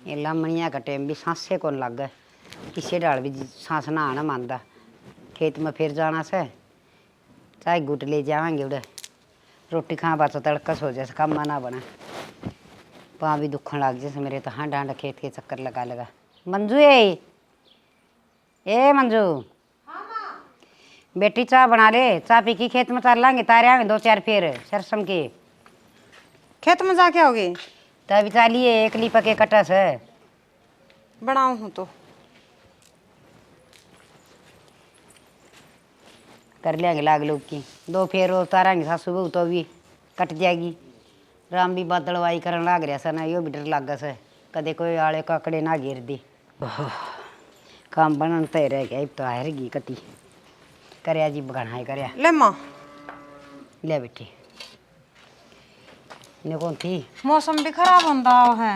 ये लामणिया का टाइम भी सांसे कौन लग गए किसी डाल भी सांस ना आना मानता खेत में फिर जाना से चाय गुट ले जाएंगे उधर रोटी खा पास तड़का सो जैसे कम ना बना पाँव भी दुखन लग जैसे मेरे तो हाँ डांड खेत के चक्कर लगा लगा मंजू ए मंजू बेटी चाय बना ले चाय पी की खेत में चल लाएंगे तारे आएंगे 2-4 फिर सरसम के खेत में जाके आओगे तभी चालिए एक ली पके कटस है बनाऊं हूँ तो कर लेंगे लाग लोग की 2 फेर उतारेंगे सासू बहू तो भी कट जाएगी राम भी बादलवाई करन लाग रहा सा ना यो भी डर लाग से कदे कोई आले काकड़े ना गिर दी काम बनन तय रह गया तो हारगी कती करया जी बगाना करया ले माँ ले बेटी ने कौन थी मौसम भी खराब होता है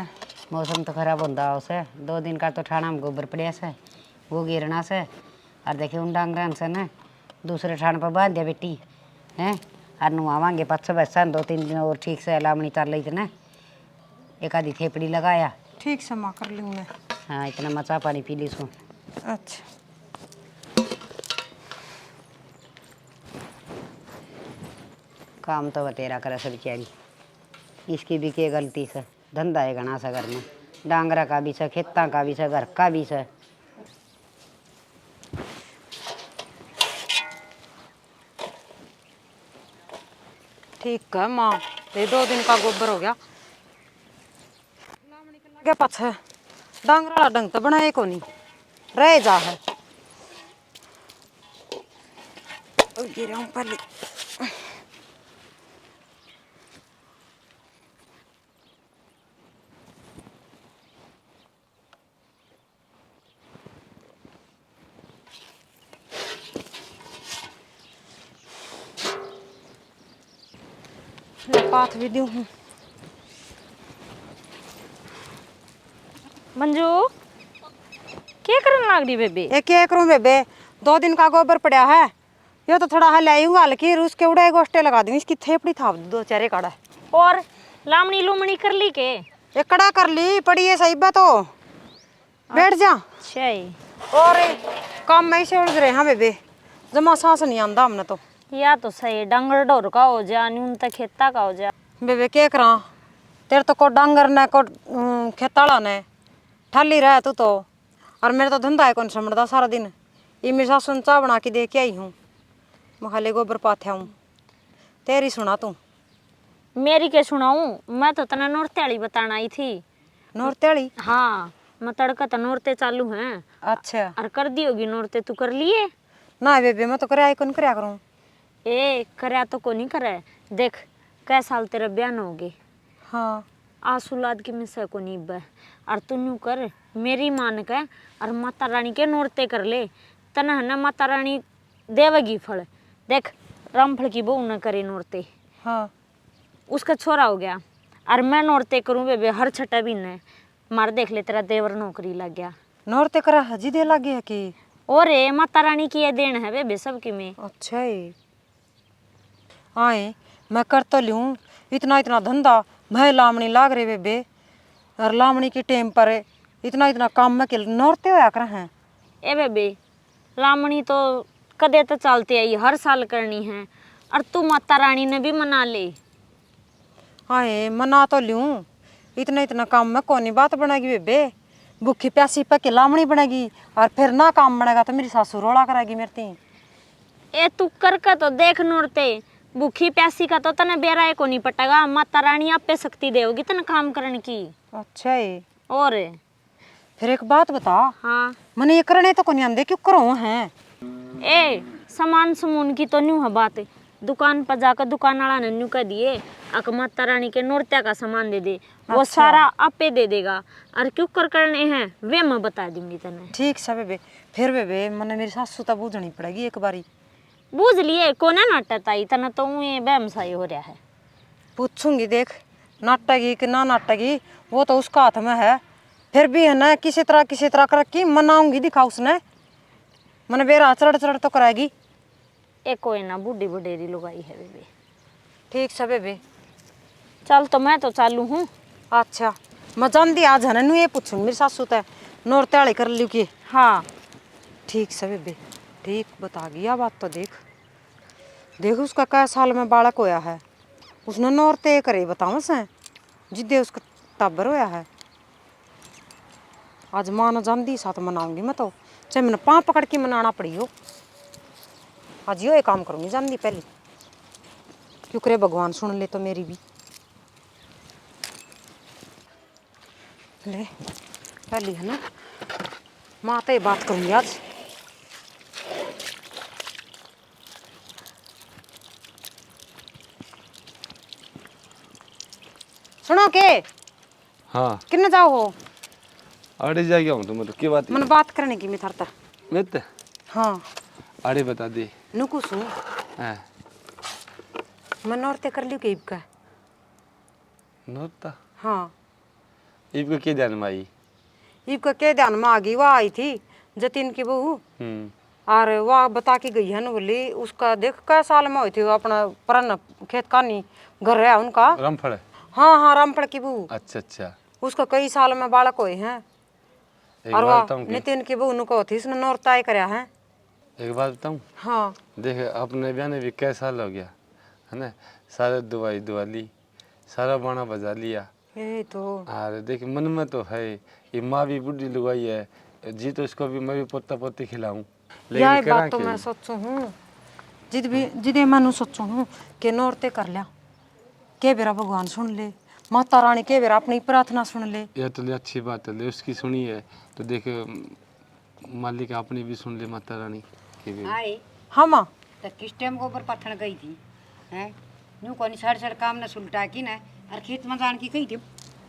मौसम तो खराब होता उसे 2 दिन का तो ठाणा में गोबर पड़िया से वो गिरना से और देखे उन डांगरान से ना दूसरे ठाण पर बांध दिया बेटी हैं और नुआवांगे 5 बरसा 2-3 दिन और ठीक से लामणी तार ली ना एक आधी थेपड़ी लगाया ठीक से माँ कर लूँ मैं हाँ इतना मचा पानी पी ली सो अच्छा काम तो बतेरा करे से बेचारी इसकी भी क्या गलती से धंधा है घना सा घर में डांगरा का भी से खेता का भी से घर का भी से ठीक है माँ ये 2 दिन का गोबर हो गया क्या पाछे डांगरा ढंग तो बनाए को नहीं रह जा है गिरा हूँ पहले पाथ भी दूँ हूँ मंजू क्या करने लाग रही बेबी एक क्या करूँ बेबे 2 दिन का गोबर पड़ा है ये तो थोड़ा हल आई हूँ हल्की उसके उड़े गोष्टे लगा दूँ इसकी थेपड़ी था 2-4 काड़ा और लामणी लुमणी कर ली के एक कड़ा कर ली पड़ी है सही बात तो बैठ जा अच्छा और काम में से उलझ रहे हैं बेबे जमा सांस नहीं आंदा हमने तो या तो सही डंगर ढोर का हो जा न्यून तक खेता का हो जा बेबे क्या करा तेरे तो को डांगर ने को खेताड़ा ने ठाली रहा तू तो और मेरा तो धंधा है कौन समझदा सारा दिन ये मेरी सासू ने चाह बना के दे के आई हूँ मैं खाली गोबर पाथे हूँ तेरी सुना तू मेरी क्या सुनाऊं मैं तो तना नौरतेली बताना आई थी नौरतेली हाँ मैं तड़का तो नौरते चालू हैं अच्छा और कर दी होगी नौरते तू कर लिए ना बेबे मैं तो कराया कौन कराया करूँ ए करया तो को नहीं करे देख कै साल तेरा ब्याह हो गए हाँ आसूलाद की मिसा को नहीं बे और तू न्यू कर मेरी मान के और माता रानी के नौरते कर ले तना है ना माता रानी देवगी फल देख रामफल की बहू न करे नौरते हाँ उसका छोरा हो गया और मैं नौरते करूँ बेबे हर छठा भी न मार देख ले तेरा देवर नौकरी लग गया नौरते करा हजी दे लगी है कि और ए माता रानी की ये देन है बेबे सबकी में अच्छा है आए मैं कर तो लूँ इतना इतना धंधा मैं लामणी लाग रहे बेबे और लामणी की टेम पर इतना इतना काम में के नौरते होया कर हैं ए बेबे लामणी तो कदे तो चलती आई हर साल करनी है और तू माता रानी ने भी मना ले आए मना तो लूँ इतना इतना काम में कौन बात बनेगी बेबे भूखी प्यासी पके लामणी बनेगी और फिर ना काम बनेगा तो मेरी सासू रोला कराएगी मेरे ती ए तू कर का तो देख नौरते भूखी प्यासी का तो तने बेरा को नहीं पटेगा माता रानी आप पे शक्ति देगी तने काम करने की अच्छा है और फिर एक बात बता हाँ मैंने ये करने तो कोनी आंदे क्यों करो हैं ए सामान समून की तो न्यू है बात दुकान पर जाकर दुकान वाला ने न्यू कह दिए अक माता रानी के नौरत्या का सामान दे दे वो अच्छा। सारा आपे दे देगा और क्यों कर करने हैं वे मैं बता दूंगी तने ठीक से बेबे फिर बेबे मैंने मेरी सासू तो बूझनी पड़ेगी एक बारी बूझ लिए कोने नाटक आई तना तो ये बेमसाई हो रहा है पूछूंगी देख नाटेगी कि ना नाटेगी वो तो उसका हाथ में है फिर भी है ना किसी तरह कर की मनाऊंगी दिखा उसने मैंने बेरा चढ़ चढ़ तो कराएगी एक कोई ना बूढ़ी बुढ़ेरी लुगाई है बेबे ठीक से बेबे चल तो मैं तो चालू हूँ अच्छा मैं जानती आज है ना ये पूछूं मेरी सासू ते नौरते वाले कर लियो की। हाँ ठीक से बेबे ठीक बता गया बात तो देख देख उसका कै साल में बालक होया है उसने नौरते करे बताओ से जिदे उसका टाबर होया है। आज माँ न जानती साथ मनाऊंगी मैं तो चाहे मैंने पाँव पकड़ के मनाना पड़ी हो। आज यो ये काम करूंगी जानती पहले क्यों करे भगवान सुन ले तो मेरी भी ले पहली है ना माँ तो ये बात करूंगी आज। सुनो के हाँ किन्ने जाओ हो अड़े जा गया हूँ तो मतलब की बात मन बात करने की मैं थरता। मित हाँ अड़े बता दे नुकु सु हाँ मन औरते कर लियो के का। नोता हाँ इब के ध्यान में आई इबका के ध्यान में आ गई वह आई थी जतिन की बहू और वह बता के गई है ना बोली उसका देख कै साल में हुई थी वो अपना परन खेत कानी घर है उनका रामफल हाँ हाँ रामफल की बहू अच्छा अच्छा उसका कई साल में बालक हुए हैं एक और बात वह बताऊँ नितिन की बहू नुको थी इसने नौरताय कराया है। एक बात बताऊँ हाँ देख अपने ब्याह ने भी कै साल हो गया है ना सारे दवाई दुआ ली सारा बाना बजा लिया यही तो और देख मन में तो है ये माँ भी बुढ़ी लुगाई है जी तो इसको भी मैं भी पोता पोती खिलाऊं यह करा बात तो क्या? मैं सोचू हूँ जिदे मैं सोचू हूँ कि नौरते कर लिया के बेरा भगवान सुन ले माता रानी के बेरा अपनी प्रार्थना सुन ले। यह तो ले अच्छी बात है ले उसकी सुनी है तो देख मालिक अपनी भी सुन ले माता रानी की भी आए हाँ माँ तो किस टाइम गोबर पत्थर गई थी हैं यूँ कौन सर सर काम न सुलटा की ना और खेत में जान की गई थी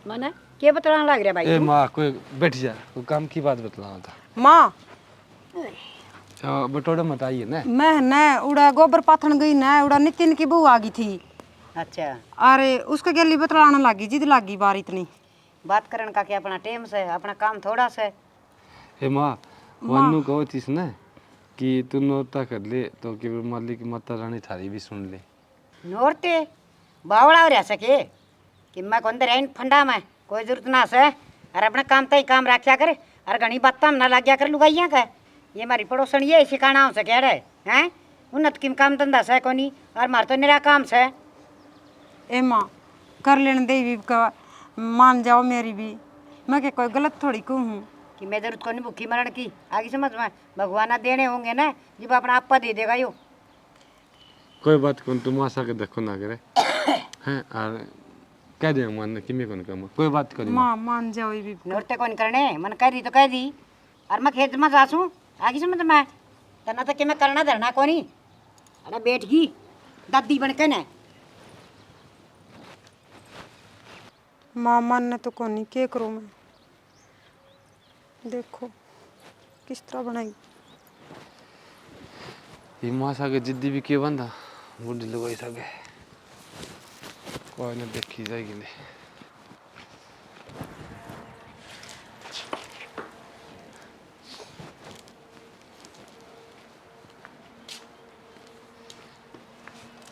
मना के बतलाना लग रहा भाई ए तू? माँ कोई बैठ जा कोई काम की बात बतलाना था माँ बटोड़ा मत आइए ना मैं न उड़ा गोबर पाथन गई न उड़ा नितिन की बहू आ गई थी अच्छा अरे उसके गली बतलाने लगी जिद लागी बार इतनी बात करने का क्या अपना टेम से अपना काम थोड़ा सा है। हे माँ वनु कहो थीस ना कि तू नोता कर ले तो कि मालिक माता रानी थारी भी सुन ले नोरते बावड़ा हो रहा सके कि मैं कौन दे रही फंडा में कोई जरूरत ना से और अपना काम तो ही काम रखा करे और घनी बात ना लग गया कर लुगाइया का ये हमारी पड़ोसन ये सिखाना हो सके रे हैं उन्नत किम काम धंधा से कोनी और मार तो निरा काम से। ए माँ कर लेने दे भी का मान जाओ मेरी भी मैं क्या कोई गलत थोड़ी कहूँ कि मैं जरूरत कोनी भूखी मरण की आगे समझ में भगवान ना देने होंगे ना जब अपना आपा दे देगा यो कोई बात कौन तुम आशा के देखो ना करे हैं और कह दे मन कि मैं कौन काम कोई बात करी माँ मान जाओ ये भी नोरते कौन करने मन कह दी तो कह दी और मैं खेत में जासूँ आगे समझ में तना तो कि मैं करना धरना कोनी अरे बैठ गई दादी बन के ना माँ मानने तो कौन नहीं क्या करूँ मैं देखो किस तरह बनाई ये मासा के जिद्दी भी क्यों बंदा बुढ़ी लोग ऐसा के कोई ना देखी जाएगी ले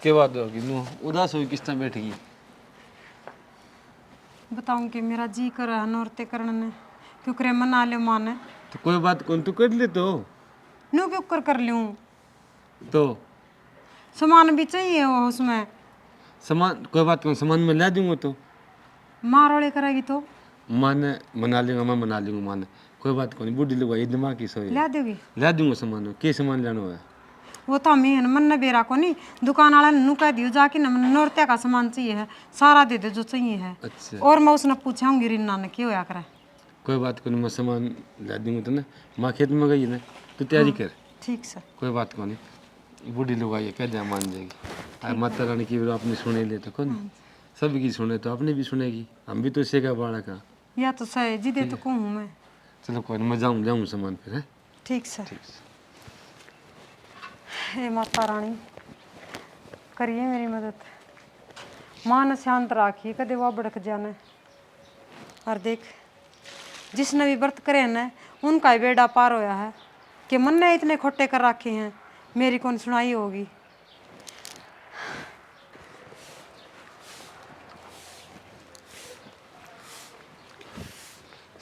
क्या बात होगी नु उदास हुई किस तरह बैठेगी बताऊँ कि मेरा जी कर रहा है नौरते करने ने क्यों करे मना ले माने तो कोई बात कौन तू कर ले तो नू क्यों कर लूँ तो सामान भी चाहिए वो उसमें सामान कोई बात कौन सामान में ला दूंगा तो मारोड़े करेगी तो माने मना लूंगा मैं मना लूंगा माने कोई बात कौन बुढ़ी लोग ये दिमाग की सोई ला दोगी ला दूंगा सामान के सामान लाना है वो तो हमें है मन न बेरा को नहीं दुकान वाला नु कह दियो जाके न नौरते का सामान चाहिए है सारा दे दे जो चाहिए है अच्छा और मैं उसने पूछाऊंगी रिन्ना ने क्यों होया करे कोई बात कौन मैं सामान ला दूंगा तो ना माँ खेत में गई है ना तो तैयारी कर ठीक सर कोई बात कौन बूढ़ी लोग आई कह दिया मान जाएगी और माता रानी की अपनी सुने ले तो कौन सभी की सुने तो अपनी भी सुनेगी हम भी तो सीखा बाड़ा का या तो सही जिदे तो कहूँ मैं चलो कोई नहीं मैं जाऊँ सामान फिर है ठीक सर हे माता रानी करिए मेरी मदद माँ ने शांत राखिए कदे वह भड़क जाने और देख जिसने भी व्रत करे न उनका ही बेड़ा पार होया है कि मन ने इतने खोटे कर रखे हैं मेरी कौन सुनाई होगी।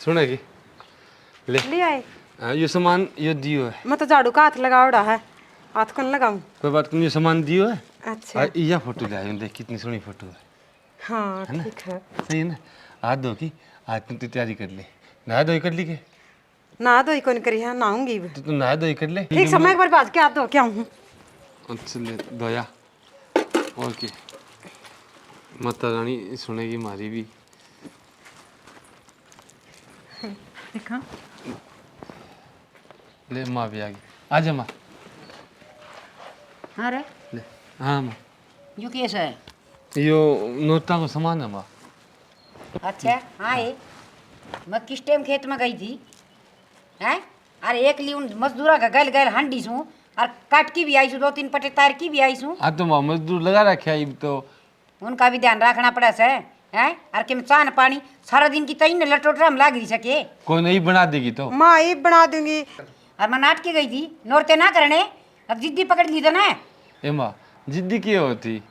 सुनेगी ले ले आए। ये सामान ये दियो है, मैं तो झाड़ू का हाथ लगावड़ा है, हाथ कौन लगाऊं? कोई बात नहीं, ये सामान दियो है। अच्छा और यह फोटो ले आयो, देख कितनी सोहनी फोटो है। हाँ ठीक है। सही है ना? हाथ धो की आज तुम तैयारी कर ले। नहा धोई कर ली के? ना दो कौन करी है, नहाऊंगी। तो नहा धोई कर ले। ठीक समय एक बार बाज के हाथ धो के आऊँ। अच्छा ले धोया और की माता रानी सुनेगी हमारी भी। देखा ले माँ भी आ गई, आ जा माँ। हाँ रे, ले हाँ माँ, जो कैसा है? यो नोटा को सामान है माँ। अच्छा हाँ ये मैं किस टाइम खेत में गई थी हैं? अरे एक ली उन मजदूरा का गल गल हंडी सूँ और काट की भी आई सूँ, 2-3 पटे तार की भी आई सूँ। हाँ तो माँ मजदूर लगा रखे है तो। उनका भी ध्यान रखना पड़ा से हैं? और कि चान पानी सारा दिन की तई न लटोटरा में लाग ही सके। कोई नहीं बना देगी तो। माँ ये बना दूंगी। और मैं नाट के गई थी, नोरते ना करने, अब जिद्दी पकड़ ली तो ना। ए माँ जिद्दी की होती।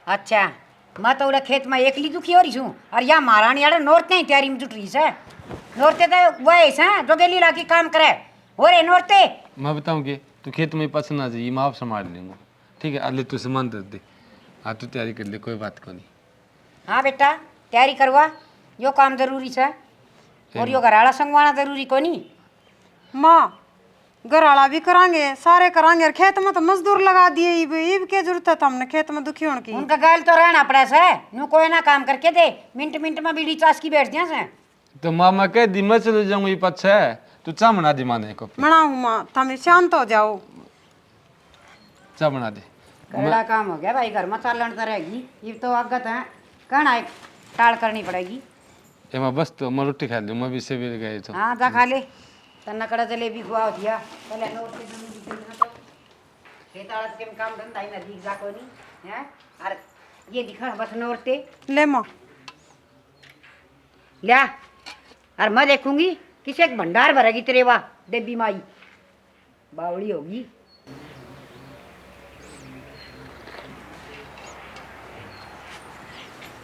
अच्छा मैं तो उड़ा खेत में एकली दुखी हो रही हूँ और यहाँ महारानी आड़े नोरते ही तैयारी में जुट रही है। नोरते तो वह ऐसा जो गेली लाके काम करे हो रे नोरते। मैं बताऊँ कि तू खेत में पसंद आ जाइए, मैं आप संभाल लूँगा। ठीक है, अले तू सामान दे दे, हाँ तू तैयारी कर ले, कोई बात को नहीं। हाँ बेटा तैयारी करवा, यो काम जरूरी है और यो घराड़ा संगवाना जरूरी को नहीं। माँ घराला भी करांगे, सारे करांगे, और खेत में तो मजदूर लगा दिए। ये क्या जरूरत है हमने खेत में दुखी होने की? उनका गाल तो रहना पड़ा से, यूँ कोई ना काम करके दे, मिनट मिनट में बीड़ी चास की बैठ दिया से। तो माँ मैं कह दी मैं चले जाऊँगा, ये पछ है तू चा बना दे माने को। बनाऊ माँ, तुम शांत हो जाओ। चा बना दे। बड़ा काम हो गया भाई, घर में चालन तो रहेगी, ये तो आगत है कहना एक टाल करनी पड़ेगी। ए माँ बस तो मैं रोटी खा लूँ, मैं भी सेवेरे गए तो। हाँ जा खा ले, तन्ना कड़ा जलेबी खुआ दिया पहले नोट से जरूरी करना तो खेत आड़त के काम धंधा ही ना दिख जा को नहीं है। और ये दिखा बस नोरते ले माँ लिया, और मैं देखूंगी किसी एक भंडार भरेगी तेरे वाह देवी माई बावड़ी होगी।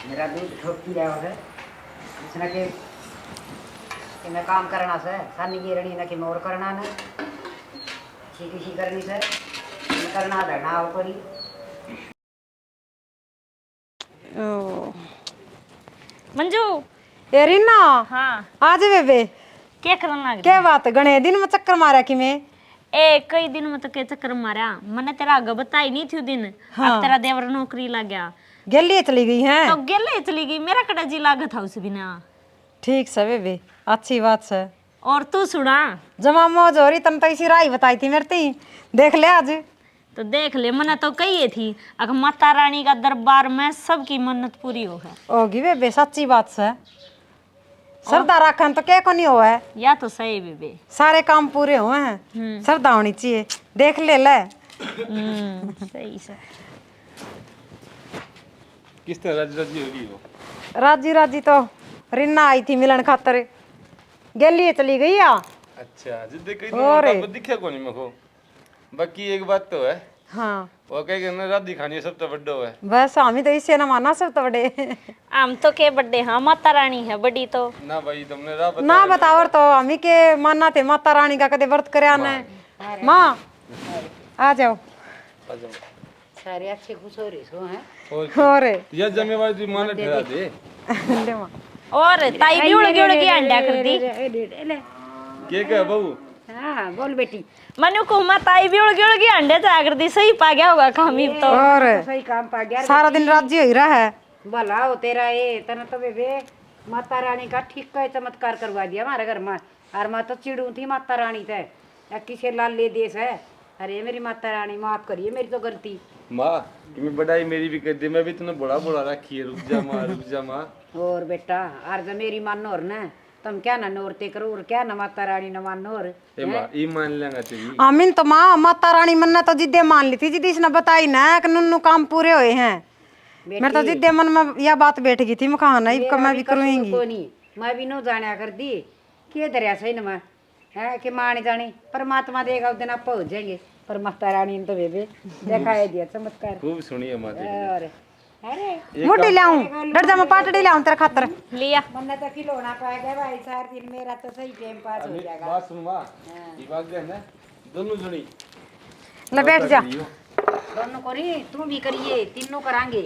मेरा दूध ठोकी रहा है इसने के कि मैं काम करना से सानी की रणी ना कि मोर करना ना किसी करनी से मैं करना धरना हो करी। मंजू ए रीना हाँ आज बेबे क्या करना लग क्या बात गणे दिन में चक्कर मारा कि मैं? ए कई दिन में तो के चक्कर मारा, मैंने तेरा आगे बताई नहीं थी दिन। अब तेरा देवर नौकरी लग गया गेली चली गई है तो गेले चली गई, मेरा कड़ा जी लागत था उस बिना। ठीक से बेबे, अच्छी बात है। और तू सुना जमा मौज हो रही, तन तो इसी राय बताई थी मेरे ती, देख ले आज। तो देख ले, मैंने तो कही थी अगर माता रानी का दरबार में सबकी मन्नत पूरी हो है। होगी बेबे, सच्ची बात है। श्रद्धा रखन तो क्या को नहीं हुआ है, या तो सही बेबे। सारे काम पूरे हुए हैं। श्रद्धा होनी चाहिए, देख ले ले। सही से किस तरह राजी राजी हो रही हो? राजी राजी तो रिन्ना आई थी मिलन खातर, गेली चली गई या। अच्छा जिद्दी कहीं और तो दिखे को नहीं मको। बाकी एक बात तो है, हाँ वो कहे ना राधी खानी सब तो बड्डो है। बस हमें तो इससे न माना सब तो बड़े। आम तो के बड्डे, हाँ माता रानी है बड़ी तो ना भाई तुमने राह बता ना बतावर तो हमें के मानना थे माता रानी का कदे व्रत करे आना है। माँ आ जाओ। सारे अच्छे खुश हो रही सो हैं। और यह जिम्मेवारी तू माने ठहरा दे। ले माँ और ताई भी उड़ के अंडा कर दी। के क्या बहू? हाँ बोल बेटी। मनु को माँ ताई भी उड़ के अंडे जा कर दी, सही पा गया होगा खामी तो। और सही काम पा गया सारा दिन राज्य हो ही रहा है। भला हो तेरा ये तना तो बेबे माता रानी का ठीक का चमत्कार करवा दिया हमारे घर में। और मैं तो चिड़ू थी माता रानी से, या किसे लाल ले देश है। अरे मेरी माता रानी माफ करिए मेरी तो गलती। माँ तुम्हें बड़ाई मेरी भी कर दी, मैं भी तुम्हें बड़ा बड़ा रखी है। रुक जा माँ, रुक जा माँ। और बेटा आज मेरी मानो और न तुम क्या ना नोरते करो और क्या ना माता रानी न मानो और ए माँ ये मान लेंगा तेरी। आमीन तो माँ माता रानी मन ने तो जिद्दे मान ली थी, जिद्दी इसने बताई ना कि नुन्नू काम पूरे हुए हैं। मेरे तो जिद्दे मन में यह बात बैठ गई थी, मैं कहा नहीं को मैं भी करूँगी। मैं भी नो जाने कर दी कि दरिया सही न मैं है कि माँ ने जाने परमात्मा देगा उस दिन आप पहुँच जाएंगे। पर माता रानी ने तो बेबे देखा है दिया चमत्कार। खूब सुनिए माँ तेरी। और मुट्ठी लाऊं डर जा मैं पाटड़ी लाऊं तेरे खातर। लिया मन्ने तो खिलौना पाएगा भाई, सार दिन मेरा तो सही टाइम पास हो जाएगा। बात सुन माँ, ये बात क्या है ना, दोनों जनी ले बैठ जा। दोनों करी, तू भी करिए, तीनों करांगे।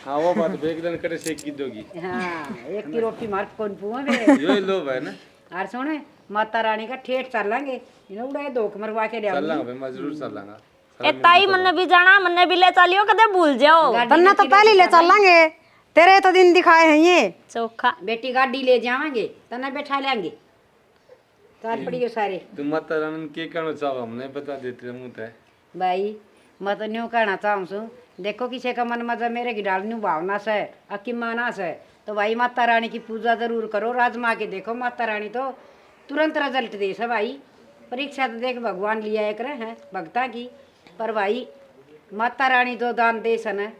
हाँ वो बात एक दिन करे से की दोगी। हाँ, एक की रोटी मार कौन पुए बे। यो लोभ है ना। और सुन, माता रानी का ठेठ चलांगे, इन्हें उड़ाए धोख मरवा के चल ले लांगा भाई, मैं जरूर चल लांगा। ए ताई मन्ने भी जाना, मन्ने भी ले चलियो, कदे भूल जाओ। तन्ना तो पहले ले चलेंगे, तेरे तो दिन दिखाए हैं ये। चोखा बेटी गाड़ी ले जावांगे, तना बैठा लेंगे। तार पड़ियो सारे। तुम माता रानी के कहना चाहो हमने बता देते मुँह ते। भाई मैं तो न्यू कहना चाहूँ सु, देखो किसी का मन मजा मेरे की डालनी भावना से अकी माना से, तो भाई माता रानी की पूजा जरूर करो, राजमा के देखो माता रानी तो तुरंत रिजल्ट दे से भाई। परीक्षा तो देख भगवान लिया एक है भक्ता की, पर भाई माता रानी तो दान दे सन है,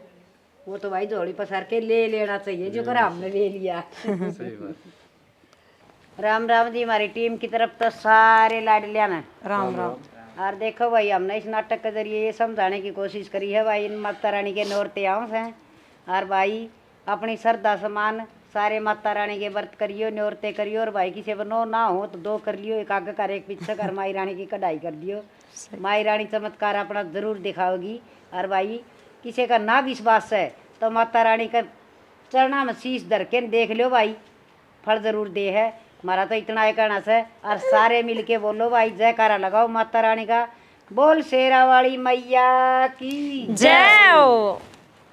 वो तो भाई झोली पसार के ले लेना चाहिए जो कर हमने ले लिया। सही बात। राम राम जी, हमारी टीम की तरफ तो सारे लाडलिया ने राम राम। और देखो भाई हमने इस नाटक के जरिए ये समझाने की कोशिश करी है भाई, इन माता रानी के नौरते आउंस हैं। और भाई अपनी श्रद्धा समान सारे माता रानी के व्रत करियो, नौरते करियो, और भाई किसी पर नो ना हो तो दो कर लियो, एक आगे कर एक पीछे कर, माई रानी की कढ़ाई कर दियो। माई रानी चमत्कार अपना जरूर दिखाओगी। और भाई किसी का ना विश्वास है तो माता रानी का चरणा में शीश धर के देख लो भाई, फल जरूर दे है। हमारा तो इतना ही कहना है, और सारे मिलके बोलो भाई जयकारा लगाओ माता रानी का। बोल शेरा वाली मैया की जय हो।